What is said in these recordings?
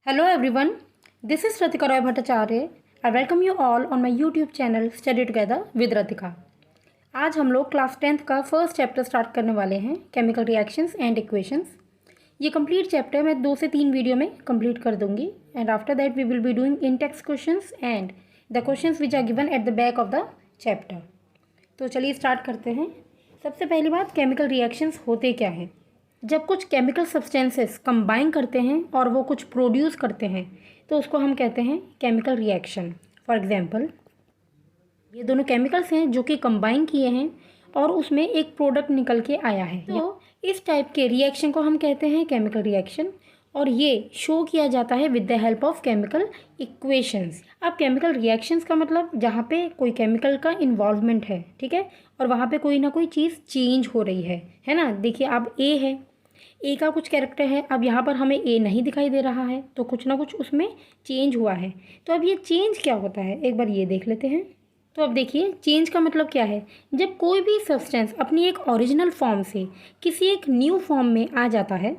Hello everyone, this is Ratika Roy Bhattacharya. I welcome you all on my YouTube channel Study Together with Ratika. आज हम लोग class 10th का first chapter start करने वाले हैं, chemical reactions and equations. ये complete chapter मैं 2 से 3 वीडियो में कंप्लीट कर दूंगी and after that we will be doing in text questions and the questions which are given at the back of the chapter. तो चलिए स्टार्ट करते हैं. सबसे पहली बात, केमिकल रिएक्शंस होते क्या हैं. जब कुछ केमिकल सब्सटेंसेस कंबाइन करते हैं और वो कुछ प्रोड्यूस करते हैं तो उसको हम कहते हैं केमिकल रिएक्शन. फॉर एग्जांपल, ये दोनों केमिकल्स हैं जो कि कंबाइन किए हैं और उसमें एक प्रोडक्ट निकल के आया है. तो इस टाइप के रिएक्शन को हम कहते हैं केमिकल रिएक्शन और ये शो किया जाता है with the help of chemical equations. अब केमिकल रिएक्शंस का मतलब जहाँ पे कोई केमिकल का इन्वॉल्वमेंट है, ठीक है, और वहाँ पे कोई ना कोई चीज़ चेंज हो रही है ना. देखिए, अब ए है, ए का कुछ कैरेक्टर है, अब यहाँ पर हमें ए नहीं दिखाई दे रहा है तो कुछ ना कुछ उसमें चेंज हुआ है. तो अब ये चेंज क्या होता है, एक बार ये देख लेते हैं. तो अब देखिए, चेंज का मतलब क्या है. जब कोई भी सब्सटेंस अपनी एक ओरिजिनल फॉर्म से किसी एक न्यू फॉर्म में आ जाता है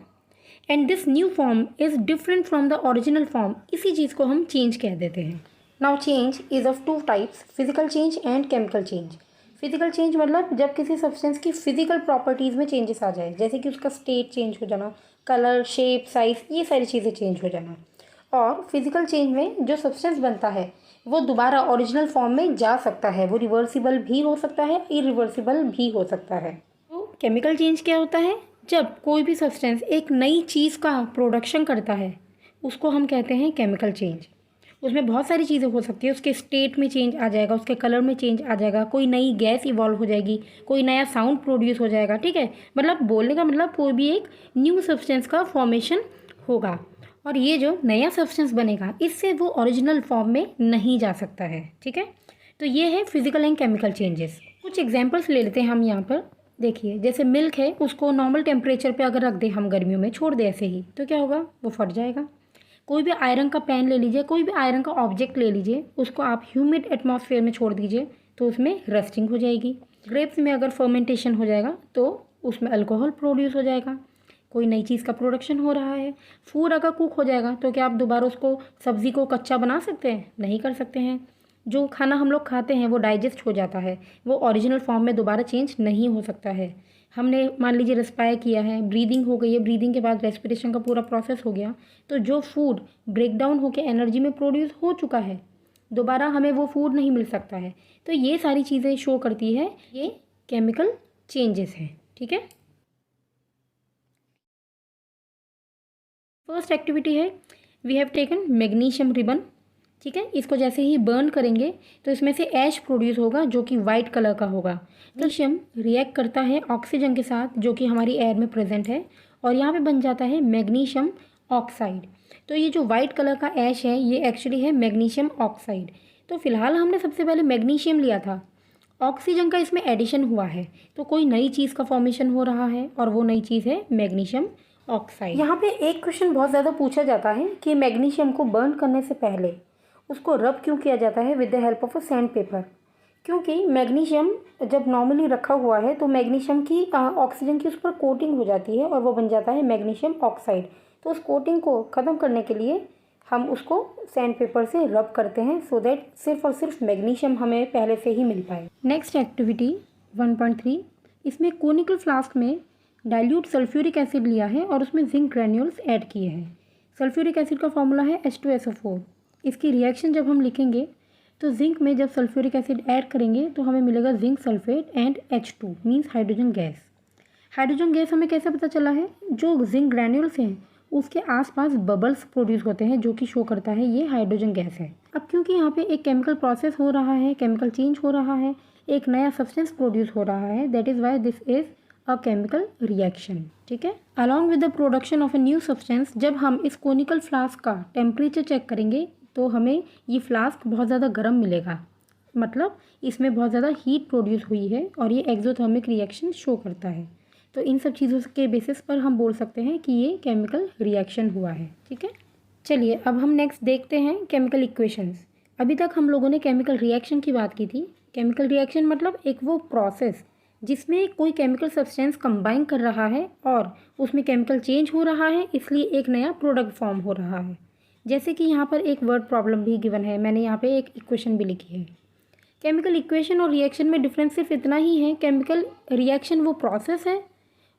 and this new form is different from the original form, इसी चीज़ को हम चेंज कह देते हैं. Now change is of 2 types, physical change and chemical change. Physical change मतलब जब किसी सब्सटेंस की फिजिकल प्रॉपर्टीज़ में चेंजेस आ जाए, जैसे कि उसका स्टेट चेंज हो जाना, कलर, शेप, साइज़, ये सारी चीज़ें चेंज हो जाना. और फिजिकल चेंज में जो सब्सटेंस बनता है वो दोबारा ओरिजिनल फॉर्म में जा सकता है. वो रिवर्सिबल भी हो सकता है, इरिवर्सिबल भी हो सकता है. तो केमिकल चेंज क्या होता है, जब कोई भी सब्सटेंस एक नई चीज़ का प्रोडक्शन करता है उसको हम कहते हैं केमिकल चेंज. उसमें बहुत सारी चीज़ें हो सकती है, उसके स्टेट में चेंज आ जाएगा, उसके कलर में चेंज आ जाएगा, कोई नई गैस इवॉल्व हो जाएगी, कोई नया साउंड प्रोड्यूस हो जाएगा. ठीक है, मतलब बोलने का मतलब कोई भी एक न्यू सब्सटेंस का फॉर्मेशन होगा और ये जो नया सब्सटेंस बनेगा इससे वो ओरिजिनल फॉर्म में नहीं जा सकता है. ठीक है, तो ये है फिजिकल एंड केमिकल चेंजेस. कुछ एग्जाम्पल्स ले लेते हैं हम यहाँ पर. देखिए, जैसे मिल्क है, उसको नॉर्मल टेम्परेचर पे अगर रख दें हम गर्मियों में, छोड़ दें ऐसे ही, तो क्या होगा, वो फट जाएगा. कोई भी आयरन का पेन ले लीजिए, कोई भी आयरन का ऑब्जेक्ट ले लीजिए, उसको आप ह्यूमिड एटमॉस्फेयर में छोड़ दीजिए तो उसमें रस्टिंग हो जाएगी. ग्रेप्स में अगर फर्मेंटेशन हो जाएगा तो उसमें अल्कोहल प्रोड्यूस हो जाएगा, कोई नई चीज़ का प्रोडक्शन हो रहा है. फूड अगर कुक हो जाएगा तो क्या आप दोबारा उसको, सब्ज़ी को कच्चा बना सकते हैं, नहीं कर सकते हैं. जो खाना हम लोग खाते हैं वो डाइजेस्ट हो जाता है, वो ओरिजिनल फॉर्म में दोबारा चेंज नहीं हो सकता है. हमने मान लीजिए रेस्पायर किया है, ब्रीदिंग हो गई है, ब्रीदिंग के बाद रेस्पिरेशन का पूरा प्रोसेस हो गया, तो जो फूड ब्रेक डाउन होकर एनर्जी में प्रोड्यूस हो चुका है दोबारा हमें वो फूड नहीं मिल सकता है. तो ये सारी चीज़ें शो करती है ये केमिकल चेंजेस हैं. ठीक है, फर्स्ट एक्टिविटी है, we have taken magnesium ribbon. ठीक है, इसको जैसे ही बर्न करेंगे तो इसमें से ऐश प्रोड्यूस होगा जो कि वाइट कलर का होगा. मैग्नीशियम रिएक्ट करता है ऑक्सीजन के साथ जो कि हमारी एयर में प्रेजेंट है और यहाँ पे बन जाता है मैग्नीशियम ऑक्साइड. तो ये जो वाइट कलर का ऐश है ये एक्चुअली है मैग्नीशियम ऑक्साइड. तो फिलहाल हमने सबसे पहले मैग्नीशियम लिया था, ऑक्सीजन का इसमें एडिशन हुआ है तो कोई नई चीज़ का फॉर्मेशन हो रहा है और वो नई चीज़ है मैग्नीशियम ऑक्साइड. यहाँ पे एक क्वेश्चन बहुत ज़्यादा पूछा जाता है कि मैग्नीशियम को बर्न करने से पहले उसको रब क्यों किया जाता है with the help of a sand paper. क्योंकि मैग्नीशियम जब नॉर्मली रखा हुआ है तो मैग्नीशियम की ऑक्सीजन की उस पर कोटिंग हो जाती है और वो बन जाता है मैग्नीशियम ऑक्साइड. तो उस कोटिंग को ख़त्म करने के लिए हम उसको सैंड पेपर से रब करते हैं सो दैट सिर्फ और सिर्फ मैग्नीशियम हमें पहले से ही मिल पाए. नेक्स्ट एक्टिविटी 1.3, इसमें कोनिकल फ्लास्क में डाइल्यूट सल्फ्यूरिक एसिड लिया है और उसमें जिंक ग्रैन्यूल्स ऐड किए हैं. सल्फ्यूरिक एसिड का फॉर्मूला है H2SO4. इसकी रिएक्शन जब हम लिखेंगे तो जिंक में जब सल्फ्यूरिक एसिड ऐड करेंगे तो हमें मिलेगा zinc sulphate and H2 means hydrogen gas. Hydrogen gas हमें कैसे पता चला है, जो जिंक ग्रैन्यूल्स हैं उसके आसपास बबल्स प्रोड्यूस होते हैं जो कि शो करता है ये हाइड्रोजन गैस है. अब क्योंकि यहाँ पे एक केमिकल प्रोसेस हो रहा है, केमिकल चेंज हो रहा है, एक नया सब्सटेंस प्रोड्यूस हो रहा है, that is why this is a chemical reaction. ठीक है, along with the production of a new substance जब हम इस कोनिकल फ्लास्क का टेम्परेचर चेक करेंगे तो हमें ये फ्लास्क बहुत ज़्यादा गर्म मिलेगा, मतलब इसमें बहुत ज़्यादा हीट प्रोड्यूस हुई है और ये एक्सोथर्मिक रिएक्शन शो करता है. तो इन सब चीज़ों के बेसिस पर हम बोल सकते हैं कि ये केमिकल रिएक्शन हुआ है. ठीक है, चलिए अब हम नेक्स्ट देखते हैं केमिकल इक्वेशंस. अभी तक हम लोगों ने केमिकल रिएक्शन की बात की थी. केमिकल रिएक्शन मतलब एक वो प्रोसेस जिसमें कोई केमिकल सब्सटेंस कंबाइन कर रहा है और उसमें केमिकल चेंज हो रहा है, इसलिए एक नया प्रोडक्ट फॉर्म हो रहा है। जैसे कि यहाँ पर एक वर्ड प्रॉब्लम भी गिवन है, मैंने यहाँ पे एक इक्वेशन भी लिखी है। केमिकल इक्वेशन और रिएक्शन में डिफरेंस सिर्फ इतना ही है, केमिकल रिएक्शन वो प्रोसेस है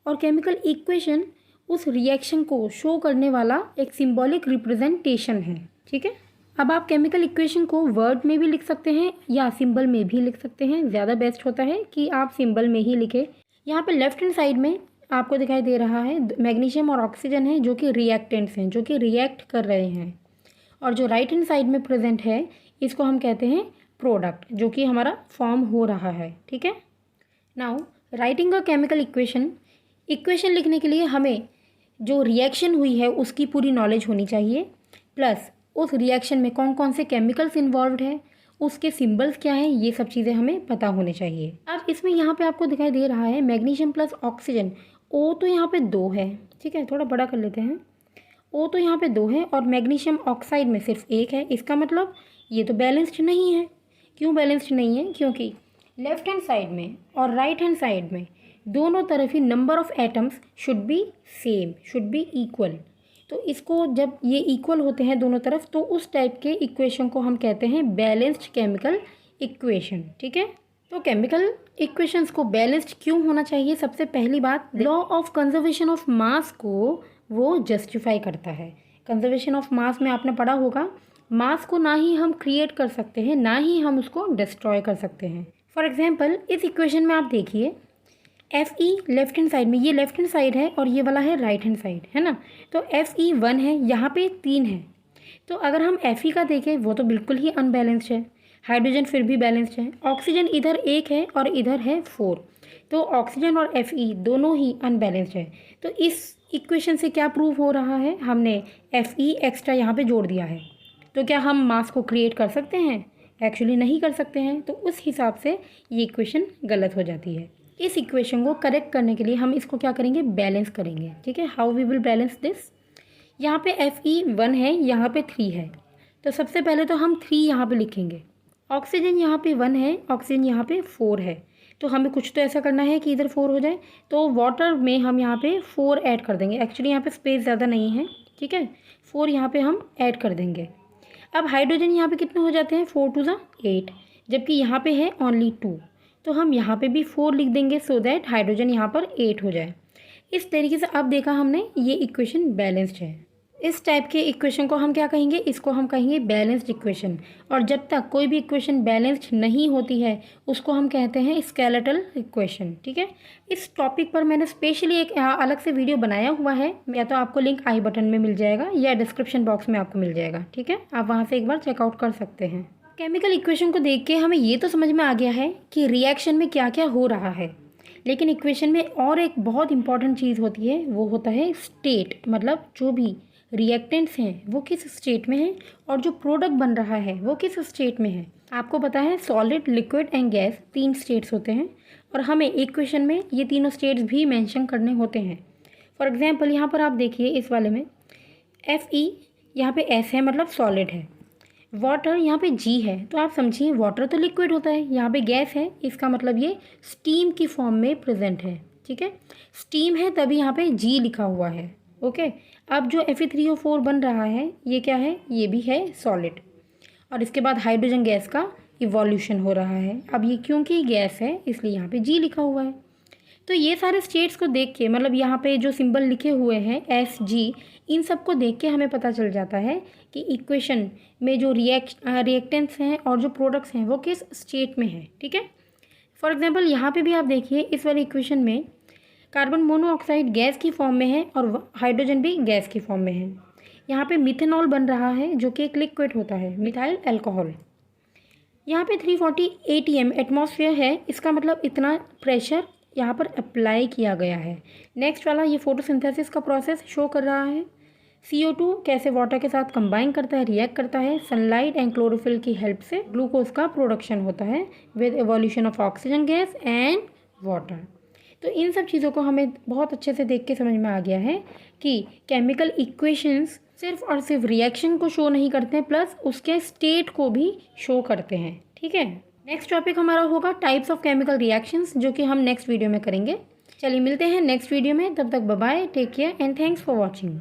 और केमिकल इक्वेशन उस रिएक्शन को शो करने वाला एक सिंबॉलिक रिप्रेजेंटेशन है। ठीक है, अब आप केमिकल इक्वेशन को वर्ड में भी लिख सकते हैं या सिंबल में भी लिख सकते हैं। ज़्यादा बेस्ट होता है कि आप सिंबल में ही लिखें। यहाँ पे लेफ्ट हैंड साइड में आपको दिखाई दे रहा है मैग्नीशियम और ऑक्सीजन है जो कि रिएक्टेंट्स हैं, जो कि रिएक्ट कर रहे हैं, और जो राइट हैंड साइड में प्रेजेंट है इसको हम कहते हैं प्रोडक्ट, जो कि हमारा फॉर्म हो रहा है। ठीक है, now writing a chemical equation लिखने के लिए हमें जो रिएक्शन हुई है उसकी पूरी नॉलेज होनी चाहिए, प्लस उस रिएक्शन में कौन कौन से केमिकल्स इन्वॉल्व्ड है, उसके सिंबल्स क्या हैं, ये सब चीज़ें हमें पता होने चाहिए। अब इसमें यहाँ पे आपको दिखाई दे रहा है मैग्नीशियम प्लस ऑक्सीजन, ओ तो यहाँ पे 2 है। ठीक है, थोड़ा बड़ा कर लेते हैं। ओ तो यहाँ पे 2 है और मैग्नीशियम ऑक्साइड में सिर्फ 1 है। इसका मतलब ये तो बैलेंस्ड नहीं है। क्यों बैलेंस्ड नहीं है? क्योंकि लेफ्ट हैंड साइड में और राइट हैंड साइड में दोनों तरफ ही number of atoms should be same, should be equal. तो इसको जब ये इक्वल होते हैं दोनों तरफ, तो उस टाइप के इक्वेशन को हम कहते हैं बैलेंस्ड केमिकल इक्वेशन। ठीक है, तो केमिकल इक्वेशंस को बैलेंस्ड क्यों होना चाहिए? सबसे पहली बात, law of conservation of mass को वो जस्टिफाई करता है। कंजर्वेशन ऑफ मास में आपने पढ़ा होगा, मास को ना ही हम क्रिएट कर सकते हैं ना ही हम उसको डिस्ट्रॉय कर सकते हैं। फॉर एग्जाम्पल इस इक्वेशन में आप देखिए Fe लेफ्ट हैंड साइड में, ये लेफ्ट हैंड साइड है और ये वाला है राइट हैंड साइड, है ना। तो Fe 1 है, यहाँ पे 3 है। तो अगर हम Fe का देखें वो तो बिल्कुल ही अनबैलेंस्ड है। हाइड्रोजन फिर भी बैलेंस्ड है। ऑक्सीजन इधर 1 है और इधर है 4, तो ऑक्सीजन और Fe दोनों ही अनबैलेंस्ड है। तो इस इक्वेशन से क्या प्रूव हो रहा है? हमने Fe एक्स्ट्रा यहाँ पे जोड़ दिया है। तो क्या हम मास को क्रिएट कर सकते हैं? एक्चुअली नहीं कर सकते हैं। तो उस हिसाब से ये इक्वेशन गलत हो जाती है। इस इक्वेशन को करेक्ट करने के लिए हम इसको क्या करेंगे? बैलेंस करेंगे। ठीक है, how we will balance this? यहाँ पे Fe 1 है, यहाँ पे 3 है, तो सबसे पहले तो हम 3 यहाँ पे लिखेंगे। ऑक्सीजन यहाँ पे 1 है, ऑक्सीजन यहाँ पे 4 है, तो हमें कुछ तो ऐसा करना है कि इधर 4 हो जाए। तो वाटर में हम यहाँ पे 4 ऐड कर देंगे। एक्चुअली यहाँ पे स्पेस ज़्यादा नहीं है। ठीक है, 4 यहाँ पे हम ऐड कर देंगे। अब हाइड्रोजन यहाँ पे कितने हो जाते हैं? 4 2 8, जबकि यहाँ पे है ओनली 2, तो हम यहाँ पे भी 4 लिख देंगे सो दैट हाइड्रोजन यहाँ पर 8 हो जाए। इस तरीके से अब देखा हमने ये इक्वेशन बैलेंस्ड है। इस टाइप के इक्वेशन को हम क्या कहेंगे? इसको हम कहेंगे बैलेंस्ड इक्वेशन। और जब तक कोई भी इक्वेशन बैलेंस्ड नहीं होती है उसको हम कहते हैं स्केलेटल इक्वेशन। ठीक है, इस टॉपिक पर मैंने स्पेशली एक अलग से वीडियो बनाया हुआ है, या तो आपको लिंक आई बटन में मिल जाएगा या डिस्क्रिप्शन बॉक्स में आपको मिल जाएगा। ठीक है, आप वहाँ से एक बार चेकआउट कर सकते हैं। केमिकल इक्वेशन को देख के हमें ये तो समझ में आ गया है कि रिएक्शन में क्या क्या हो रहा है, लेकिन इक्वेशन में और एक बहुत इंपॉर्टेंट चीज़ होती है, वो होता है स्टेट। मतलब जो भी रिएक्टेंट्स हैं वो किस स्टेट में हैं और जो प्रोडक्ट बन रहा है वो किस स्टेट में है। आपको पता है solid, liquid and gas 3 states होते हैं और हमें इक्वेशन में ये तीनों स्टेट्स भी मेंशन करने होते हैं। फॉर एग्जांपल यहाँ पर आप देखिए इस वाले में Fe यहाँ पे S है, मतलब सॉलिड है। वाटर यहाँ पे G है, तो आप समझिए वाटर तो लिक्विड होता है। यहाँ पे गैस है, इसका मतलब ये स्टीम की फॉर्म में प्रेजेंट है। ठीक है, स्टीम है तभी यहाँ पे G लिखा हुआ है। ओके, अब जो Fe3O4 बन रहा है ये क्या है? ये भी है सॉलिड। और इसके बाद हाइड्रोजन गैस का इवोल्यूशन हो रहा है। अब ये क्योंकि गैस है इसलिए यहाँ पे G लिखा हुआ है। तो ये सारे स्टेट्स को देख के, मतलब यहाँ पे जो सिंबल लिखे हुए हैं SG, इन सब को देख के हमें पता चल जाता है कि इक्वेशन में जो रिएक्टेंट्स हैं और जो प्रोडक्ट्स हैं वो किस स्टेट में है। ठीक है, फॉर एग्जांपल यहाँ पे भी आप देखिए इस वाली इक्वेशन में कार्बन मोनोऑक्साइड गैस की फॉर्म में है और हाइड्रोजन भी गैस की फॉर्म में है। यहाँ पे मिथेनॉल बन रहा है जो कि एक लिक्विड होता है, मिथाइल अल्कोहल। यहाँ पे 340 atm एटमॉस्फेयर है, इसका मतलब इतना प्रेशर यहाँ पर अप्लाई किया गया है। नेक्स्ट वाला ये फोटोसिंथेसिस का प्रोसेस शो कर रहा है। CO2 कैसे वाटर के साथ कंबाइन करता है, रिएक्ट करता है। सनलाइट एंड क्लोरोफिल की हेल्प से ग्लूकोज का प्रोडक्शन होता है with evolution of oxygen gas and water. तो इन सब चीज़ों को हमें बहुत अच्छे से देख के समझ में आ गया है कि केमिकल इक्वेशंस सिर्फ और सिर्फ रिएक्शन को शो नहीं करते हैं, प्लस उसके स्टेट को भी शो करते हैं। ठीक है, नेक्स्ट टॉपिक हमारा होगा टाइप्स ऑफ केमिकल रिएक्शंस, जो कि हम नेक्स्ट वीडियो में करेंगे। चलिए मिलते हैं नेक्स्ट वीडियो में, तब तक bye bye, take care and thanks for watching.